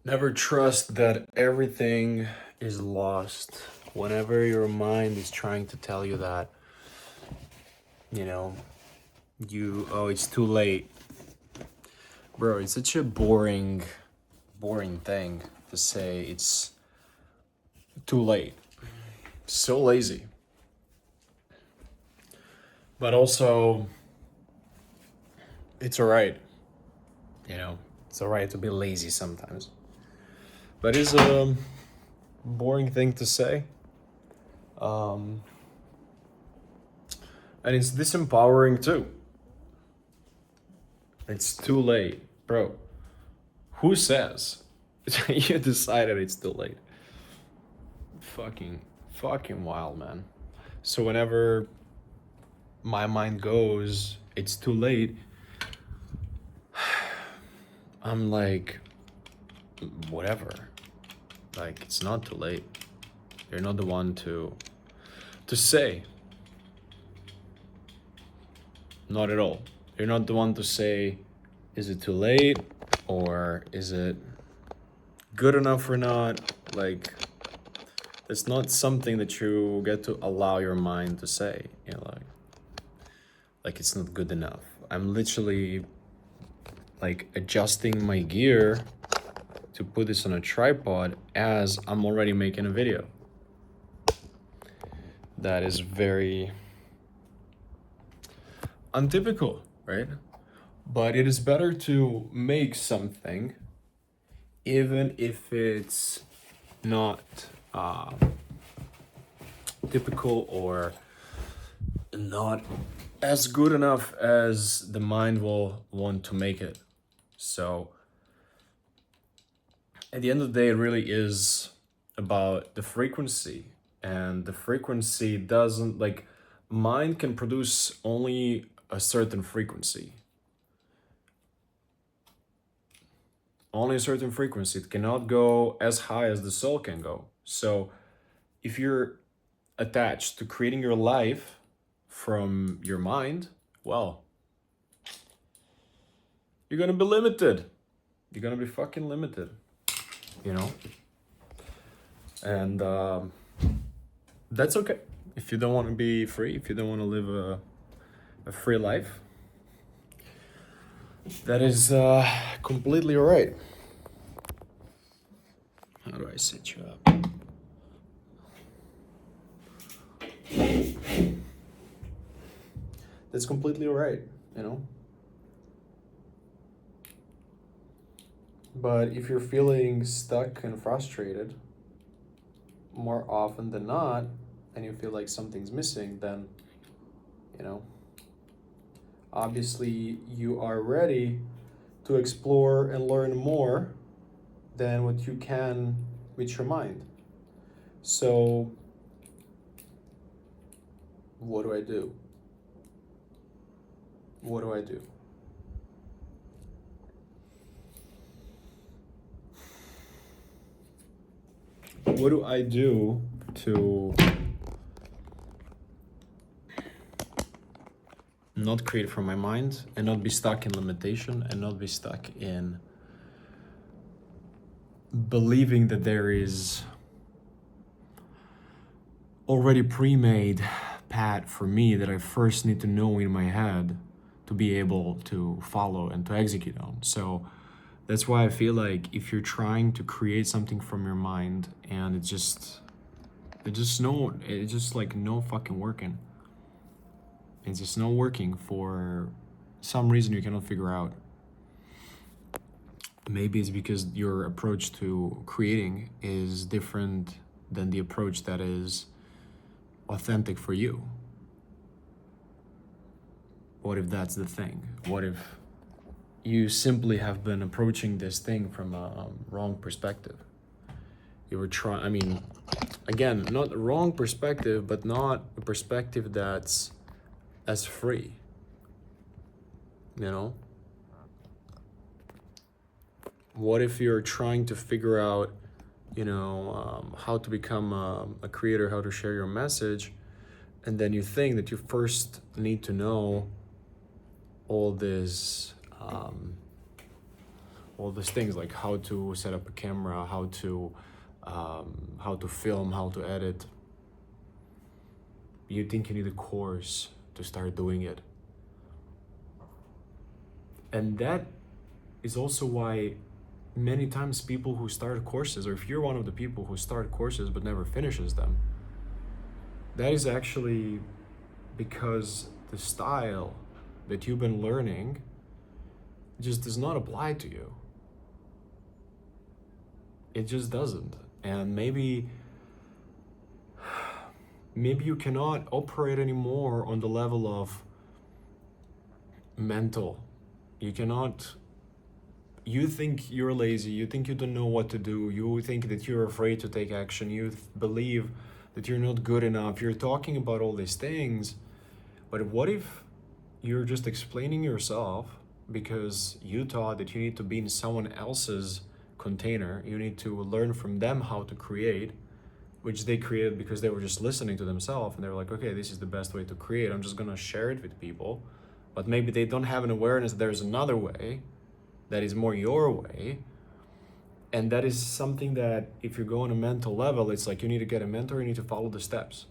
Never trust that everything is lost. Whenever your mind is trying to tell you that, you know, it's too late. Bro, it's such a boring thing to say it's too late. So lazy. But also, it's alright. It's alright to be lazy sometimes. But it's a boring thing to say. And it's disempowering too. It's too late. Bro, who says you decided it's too late? Fucking wild, man. So whenever my mind goes, it's too late, I'm like, whatever. Like, it's not too late. You're not the one to say. Not at all. You're not the one to say, is it too late? Or is it good enough or not? Like, it's not something that you get to allow your mind to say, like it's not good enough. I'm literally like adjusting my gear to put this on a tripod as I'm already making a video. That is very untypical, right? But it is better to make something even if it's not typical or not as good enough as the mind will want to make it. So at the end of the day, it really is about the frequency, and the frequency doesn't, like, mind can produce only a certain frequency. Only a certain frequency. It cannot go as high as the soul can go. So if you're attached to creating your life from your mind, well, you're gonna be limited. You're gonna be fucking limited, And that's okay. If you don't want to be free, if you don't want to live a free life, that is completely alright. How do I set you up? That's completely alright, But if you're feeling stuck and frustrated more often than not, and you feel like something's missing, then, obviously you are ready to explore and learn more than what you can with your mind. So, what do I do? What do I do? What do I do to not create from my mind and not be stuck in limitation and not be stuck in believing that there is already pre-made path for me that I first need to know in my head to be able to follow and to execute on. So that's why I feel like if you're trying to create something from your mind and it's just like no fucking working. It's just not working for some reason you cannot figure out. Maybe it's because your approach to creating is different than the approach that is authentic for you. What if that's the thing? What if you simply have been approaching this thing from a wrong perspective? You were again, not a wrong perspective, but not a perspective that's as free, What if you're trying to figure out, how to become a creator, how to share your message, and then you think that you first need to know all this all these things like how to set up a camera, how to film, how to edit. You think you need a course to start doing it. And that is also why many times people who start courses, or if you're one of the people who start courses but never finishes them, that is actually because the style that you've been learning just does not apply to you. It just doesn't. And maybe you cannot operate anymore on the level of mental. You cannot, you think you're lazy, you think you don't know what to do, you think that you're afraid to take action, you believe that you're not good enough, you're talking about all these things, but what if you're just explaining yourself because you thought that you need to be in someone else's container, you need to learn from them how to create, which they created because they were just listening to themselves and they were like, okay, this is the best way to create, I'm just gonna share it with people. But maybe they don't have an awareness that there's another way that is more your way. And that is something that if you go on a mental level, it's like you need to get a mentor, you need to follow the steps.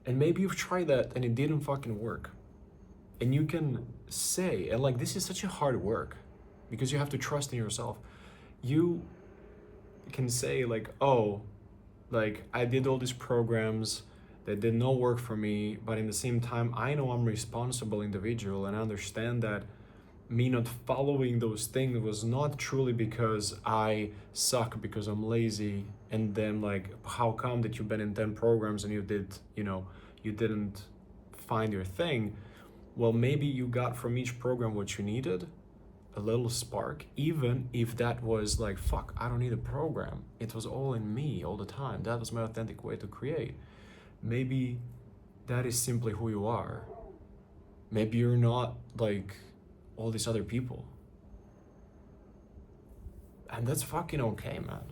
And maybe you've tried that and it didn't fucking work. And you can say, and like this is such a hard work because you have to trust in yourself. You can say like, oh, like I did all these programs that did not work for me, but in the same time, I know I'm a responsible individual and I understand that me not following those things was not truly because I suck, because I'm lazy. And then like, how come that you've been in 10 programs and you didn't find your thing? Well, maybe you got from each program what you needed, a little spark, even if that was like, fuck, I don't need a program. It was all in me all the time. That was my authentic way to create. Maybe that is simply who you are. Maybe you're not like all these other people. And that's fucking okay, man.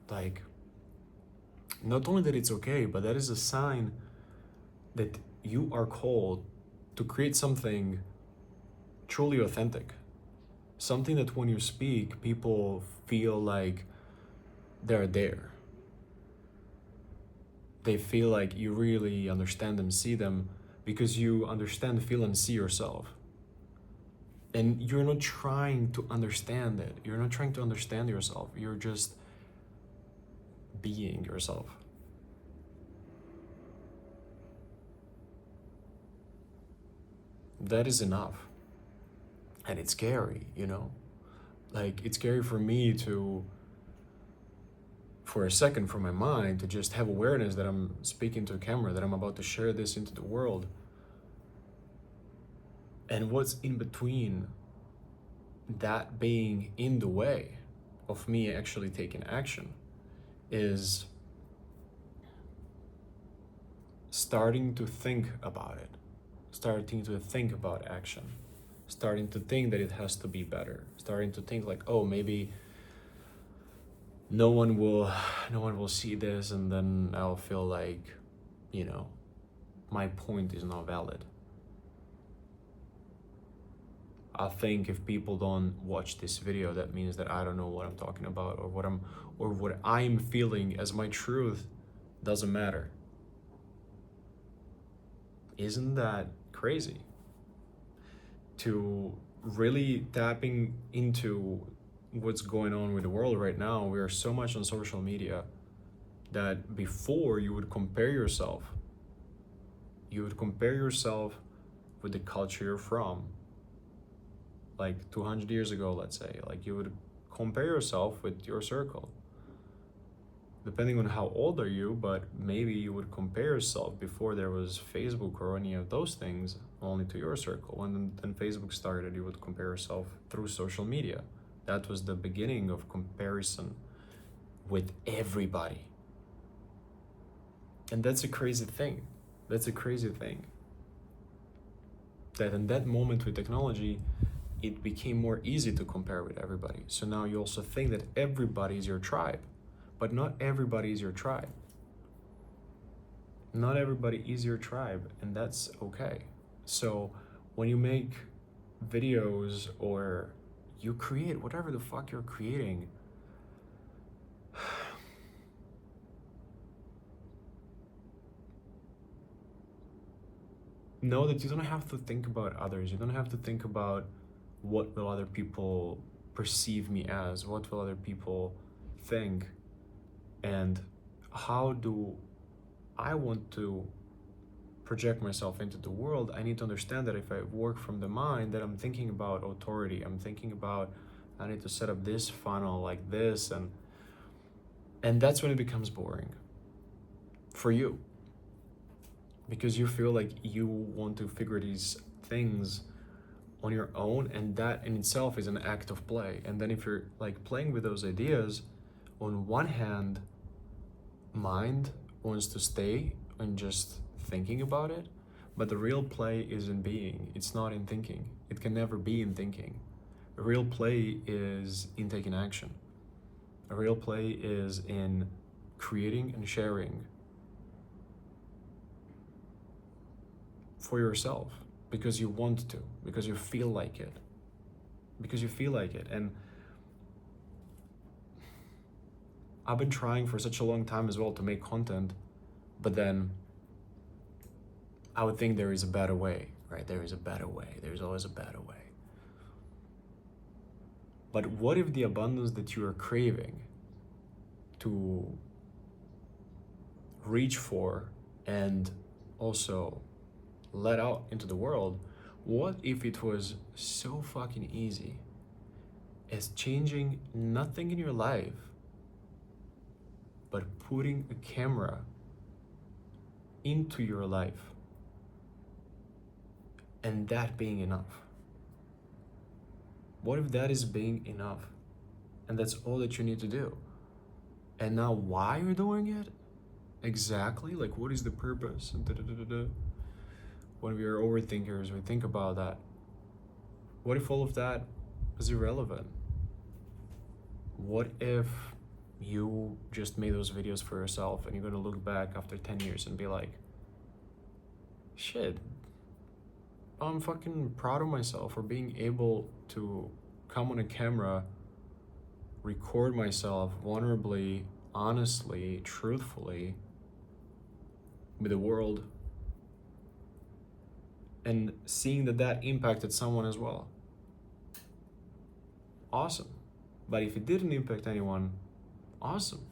Like, not only that it's okay, but that is a sign that you are called to create something truly authentic. Something that when you speak, people feel like they're there. They feel like you really understand them, see them, because you understand, feel, and see yourself. And you're not trying to understand it. You're not trying to understand yourself. You're just being yourself. That is enough. And it's scary, you know? Like, it's scary for me to, for a second, for my mind, to just have awareness that I'm speaking to a camera, that I'm about to share this into the world. And what's in between that being in the way of me actually taking action is starting to think about it, starting to think about action, starting to think that it has to be better, starting to think like, oh, maybe no one will see this, and then I'll feel like, you know, my point is not valid. I think if people don't watch this video, that means that I don't know what I'm talking about, or what I'm feeling as my truth doesn't matter. Isn't that crazy? To really tapping into what's going on with the world right now, we are so much on social media that before you would compare yourself with the culture you're from. Like 200 years ago, let's say, like you would compare yourself with your circle. Depending on how old are you, but maybe you would compare yourself before there was Facebook or any of those things only to your circle. When then Facebook started, you would compare yourself through social media. That was the beginning of comparison with everybody. And that's a crazy thing. That in that moment with technology, it became more easy to compare with everybody. So now you also think that everybody is your tribe, but not everybody is your tribe. Not everybody is your tribe, and that's okay. So when you make videos or you create whatever the fuck you're creating. Know that you don't have to think about others. You don't have to think about what will other people perceive me as, what will other people think, and how do I want to project myself into the world. I need to understand that if I work from the mind, that I'm thinking about authority. I'm thinking about, I need to set up this funnel like this, and that's when it becomes boring for you, because you feel like you want to figure these things on your own, and that in itself is an act of play. And then if you're like playing with those ideas, on one hand, mind wants to stay and just thinking about it, but the real play is in being. It's not in thinking. It can never be in thinking. The real play is in taking action. A real play is in creating and sharing for yourself, because you want to, because you feel like it, And I've been trying for such a long time as well to make content, but then I would think there is a better way, right? There is a better way. There's always a better way. But what if the abundance that you are craving to reach for and also let out into the world, what if it was so fucking easy as changing nothing in your life, but putting a camera into your life, and that being enough? What if that is being enough, and that's all that you need to do? And now why you're doing it exactly, like what is the purpose? When we are overthinkers, we think about that. What if all of that is irrelevant? What if you just made those videos for yourself and you're gonna look back after 10 years and be like, shit, I'm fucking proud of myself for being able to come on a camera, record myself vulnerably, honestly, truthfully with the world, and seeing that impacted someone as well. Awesome. But if it didn't impact anyone, awesome.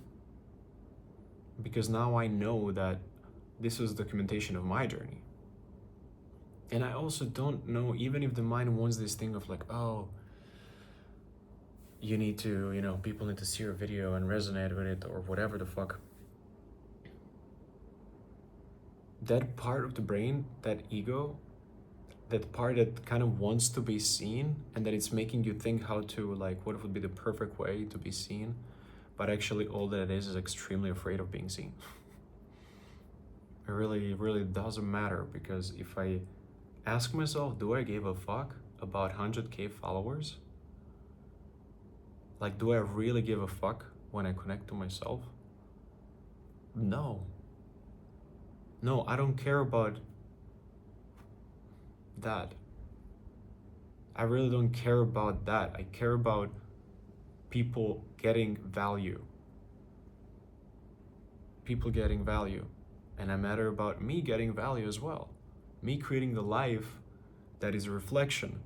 Because now I know that this was documentation of my journey. And I also don't know, even if the mind wants this thing of like, oh, you need to, people need to see your video and resonate with it or whatever the fuck. That part of the brain, that ego, that part that kind of wants to be seen, and that it's making you think how to, like, what would be the perfect way to be seen, but actually all that it is extremely afraid of being seen. It really doesn't matter, because if I ask myself, do I give a fuck about 100K followers? Like, do I really give a fuck when I connect to myself? No, I don't care about that. I really don't care about that. I care about people getting value. And I matter about me getting value as well. Me creating the life that is a reflection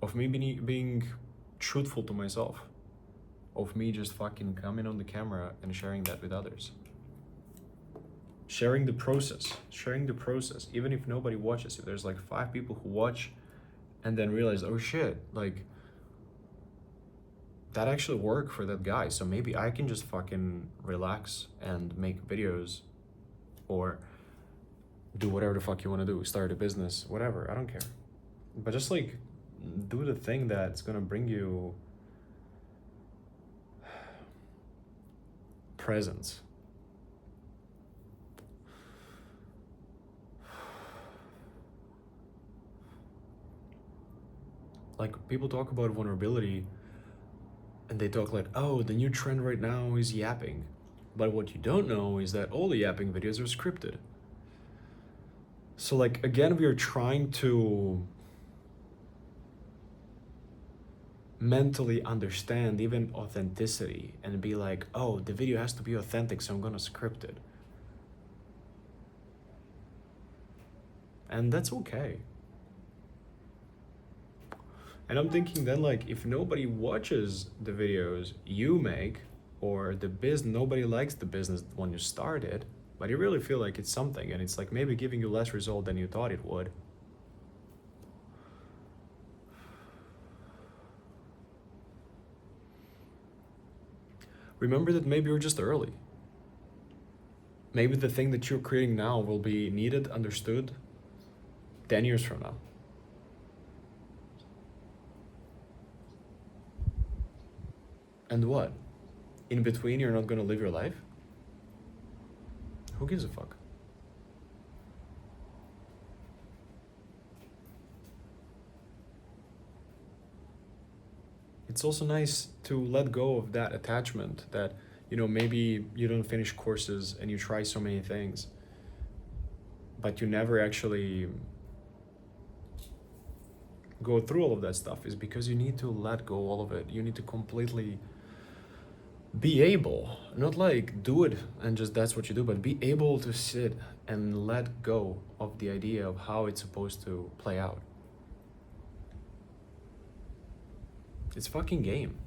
of me being truthful to myself, of me just fucking coming on the camera and sharing that with others. Sharing the process, even if nobody watches. If there's like 5 people who watch and then realize, oh shit, like that actually worked for that guy, so maybe I can just fucking relax and make videos or do whatever the fuck you want to do, start a business, whatever, I don't care. But just like do the thing that's gonna bring you presence. Like, people talk about vulnerability and they talk like, oh, the new trend right now is yapping. But what you don't know is that all the yapping videos are scripted. So like, again, we are trying to mentally understand even authenticity and be like, oh, the video has to be authentic, so I'm gonna script it. And that's okay. And I'm thinking then, like, if nobody watches the videos you make, or nobody likes the business when you started, but you really feel like it's something, and it's like maybe giving you less result than you thought it would. Remember that maybe you're just early. Maybe the thing that you're creating now will be needed, understood 10 years from now. And what? In between, you're not gonna live your life? Who gives a fuck? It's also nice to let go of that attachment that, maybe you don't finish courses and you try so many things, but you never actually go through all of that stuff, is because you need to let go all of it. You need to completely be able, not like do it and just that's what you do, but be able to sit and let go of the idea of how it's supposed to play out. It's fucking game.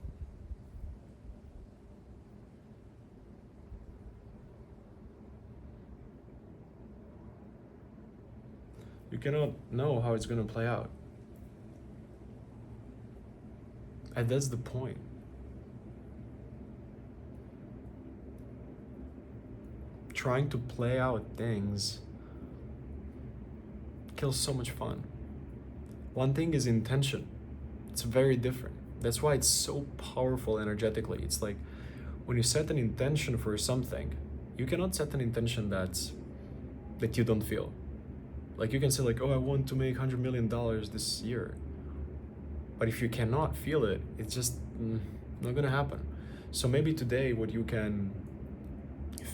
You cannot know how it's gonna play out. And that's the point. Trying to play out things kills so much fun. One thing is intention. It's very different. That's why it's so powerful energetically. It's like when you set an intention for something, you cannot set an intention that you don't feel. Like you can say like, oh, I want to make $100 million this year. But if you cannot feel it, it's just not gonna happen. So maybe today what you can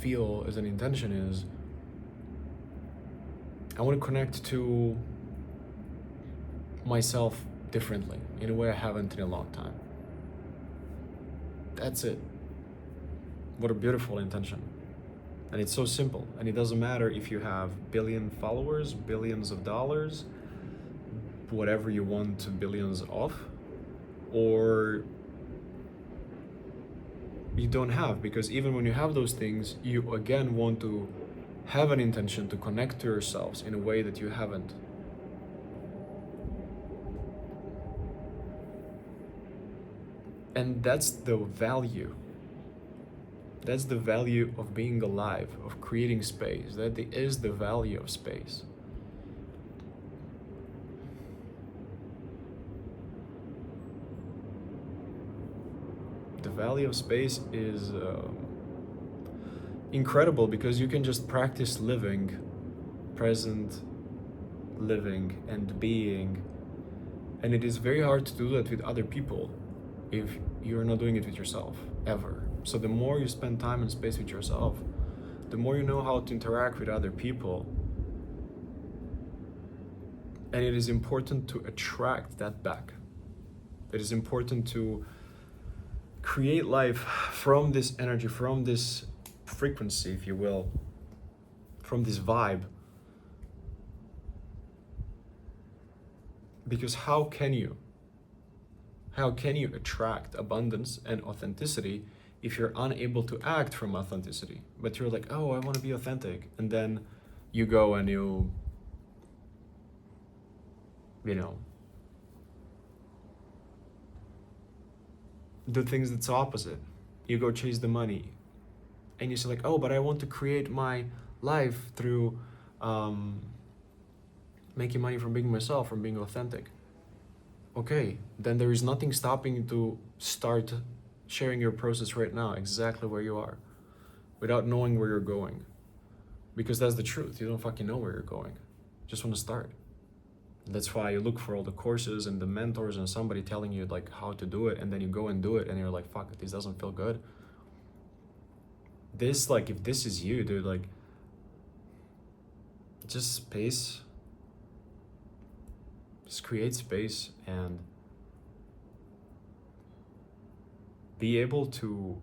feel as an intention is, I want to connect to myself differently, in a way I haven't in a long time. That's it. What a beautiful intention. And it's so simple. And it doesn't matter if you have billion followers, billions of dollars, whatever you want to billions of, or you don't have, because even when you have those things, you again want to have an intention to connect to yourselves in a way that you haven't. And that's the value. That's the value of being alive, of creating space. That is the value of space. The value of space is incredible, because you can just practice living, present living and being. And it is very hard to do that with other people if you're not doing it with yourself, ever. So the more you spend time and space with yourself, the more you know how to interact with other people. And it is important to attract that back. It is important to create life from this energy, from this frequency, if you will, from this vibe. Because how can you attract abundance and authenticity if you're unable to act from authenticity? But you're like, oh, I want to be authentic. And then you go and you do things that's opposite. You go chase the money. And you say like, oh, but I want to create my life through making money from being myself, from being authentic. Okay, then there is nothing stopping you to start sharing your process right now, exactly where you are, without knowing where you're going. Because that's the truth, you don't fucking know where you're going. Just want to start. That's why you look for all the courses and the mentors and somebody telling you like how to do it, and then you go and do it and you're like, fuck, this doesn't feel good. This, like, if this is you, dude, like, just space. Just create space and Be able to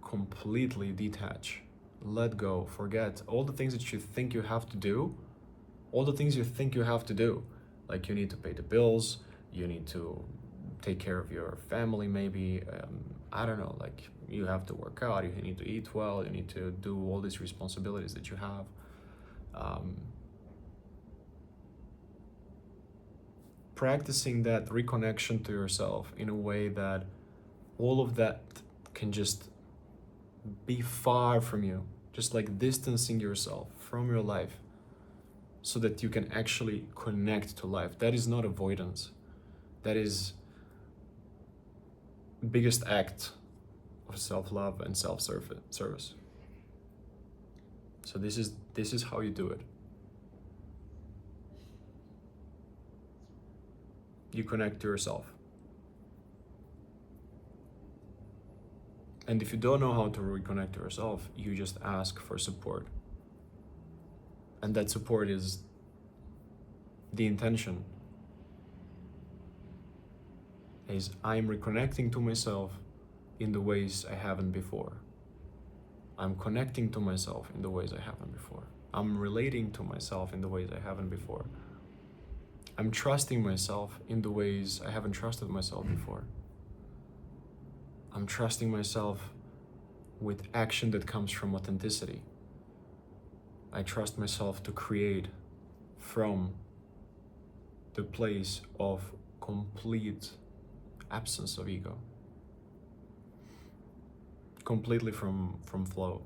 completely detach, let go, forget all the things that you think you have to do, all the things you think you have to do. Like you need to pay the bills, you need to take care of your family maybe, I don't know, like you have to work out, you need to eat well, you need to do all these responsibilities that you have. Practicing that reconnection to yourself in a way that all of that can just be far from you, just like distancing yourself from your life so that you can actually connect to life. That is not avoidance. That is the biggest act of self-love and self-service. So this is how you do it. You connect to yourself. And if you don't know how to reconnect to yourself, you just ask for support. And that support is the intention. Is I'm reconnecting to myself in the ways I haven't before. I'm connecting to myself in the ways I haven't before. I'm relating to myself in the ways I haven't before. I'm trusting myself in the ways I haven't trusted myself before. I'm trusting myself with action that comes from authenticity. I trust myself to create from the place of complete absence of ego. Completely from flow.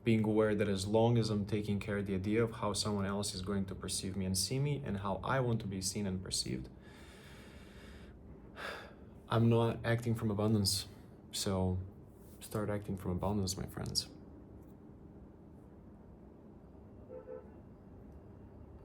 Being aware that as long as I'm taking care of the idea of how someone else is going to perceive me and see me and how I want to be seen and perceived, I'm not acting from abundance. So start acting from abundance, my friends.